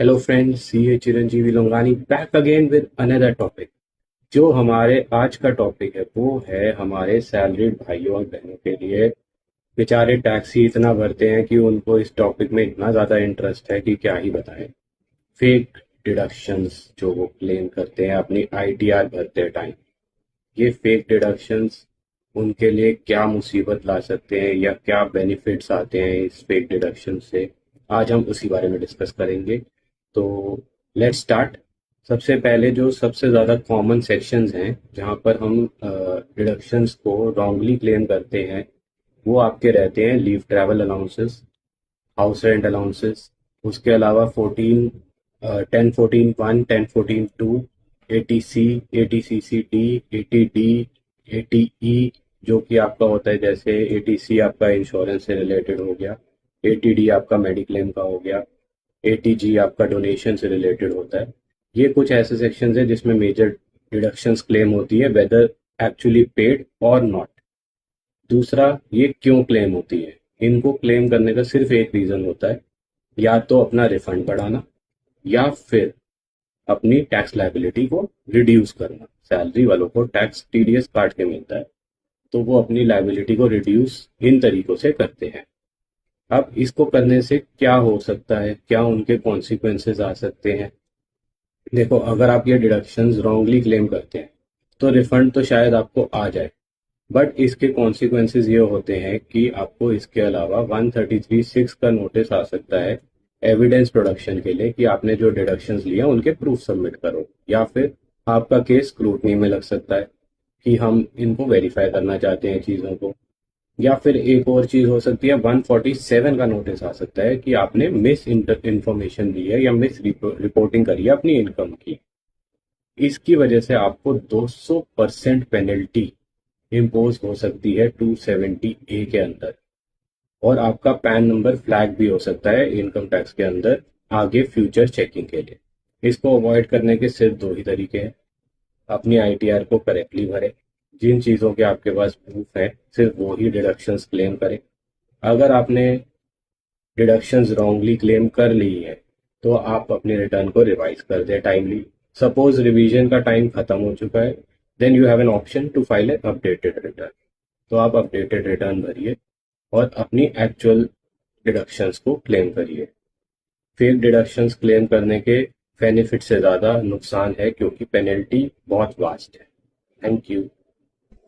Hello friends, ये Chiranjeevi Longani back again with another topic. जो हमारे आज का टॉपिक है वो है हमारे सैलरीड भाइयों और बहनों के लिए। बेचारे टैक्स ही इतना भरते हैं कि उनको इस टॉपिक में इतना ज़्यादा इंटरेस्ट है कि क्या ही बताएं। फेक डिडक्शंस जो वो क्लेम करते हैं अपनी आईटीआर भरते टाइम, ये फेक डिडक्शंस उनके लिए क्या मुसीबत ला सकते हैं या क्या बेनिफिट्स आते हैं इस फेक डिडक्शन से। आज हम उसी बारे में डिस्कस करेंगे। तो लेट्स स्टार्ट। सबसे पहले जो सबसे ज़्यादा कॉमन सेक्शंस हैं जहाँ पर हम डिडक्शंस को रॉन्गली क्लेम करते हैं, वो आपके रहते हैं leave travel allowances, house rent allowances, उसके अलावा 1014 1014 2, एटीसी, एटीसीसी डी, एटीडी, एटीई जो कि आपका होता है, जैसे एटीसी आपका इंश्योरेंस से रिलेटेड हो गया, एटीडी आपका मेडिक्लेम का हो गया, एटीजी आपका डोनेशन से रिलेटेड होता है। ये कुछ ऐसे सेक्शंस हैं जिसमें मेजर डिडक्शंस क्लेम होती है, वेदर एक्चुअली पेड और नॉट। दूसरा, ये क्यों क्लेम होती है। इनको क्लेम करने का सिर्फ एक रीज़न होता है, या तो अपना रिफंड बढ़ाना या फिर अपनी टैक्स लायबिलिटी को रिड्यूस करना। सैलरी वालों को टैक्स टीडीएस काट के मिलता है, तो वो अपनी लायबिलिटी को रिड्यूस इन तरीकों से करते हैं। अब इसको करने से क्या हो सकता है, क्या उनके कॉन्सिक्वेंसेस आ सकते हैं। देखो, अगर आप ये डिडक्शंस रॉन्गली क्लेम करते हैं तो रिफंड तो शायद आपको आ जाए, बट इसके कॉन्सिक्वेंसेस ये होते हैं कि आपको इसके अलावा 133(6) का नोटिस आ सकता है एविडेंस प्रोडक्शन के लिए कि आपने जो डिडक्शंस लिए उनके प्रूफ सबमिट करो, या फिर आपका केस स्क्रूटनी में लग सकता है कि हम इनको वेरीफाई करना चाहते हैं चीज़ों को। या फिर एक और चीज़ हो सकती है, 147 का नोटिस आ सकता है कि आपने मिस इंफॉर्मेशन दी है या मिस रिपोर्टिंग करी है अपनी इनकम की। इसकी वजह से आपको 200% पेनल्टी इम्पोज हो सकती है 270A के अंदर, और आपका पैन नंबर फ्लैग भी हो सकता है इनकम टैक्स के अंदर आगे फ्यूचर चेकिंग के लिए। इसको अवॉइड करने के सिर्फ दो ही तरीके हैं। अपनी आईटीआर को करेक्टली भरें, जिन चीज़ों के आपके पास प्रूफ है सिर्फ वो ही डिडक्शंस क्लेम करें। अगर आपने डिडक्शंस रॉन्गली क्लेम कर ली है तो आप अपने रिटर्न को रिवाइज कर दें टाइमली। सपोज रिवीजन का टाइम खत्म हो चुका है, then you have an option to file an updated return. तो आप अपडेटेड रिटर्न भरिए और अपनी एक्चुअल डिडक्शंस को क्लेम करिए। फेक डिडक्शंस क्लेम करने के बेनिफिट से ज़्यादा नुकसान है, क्योंकि पेनल्टी बहुत वास्ट है। Thank you.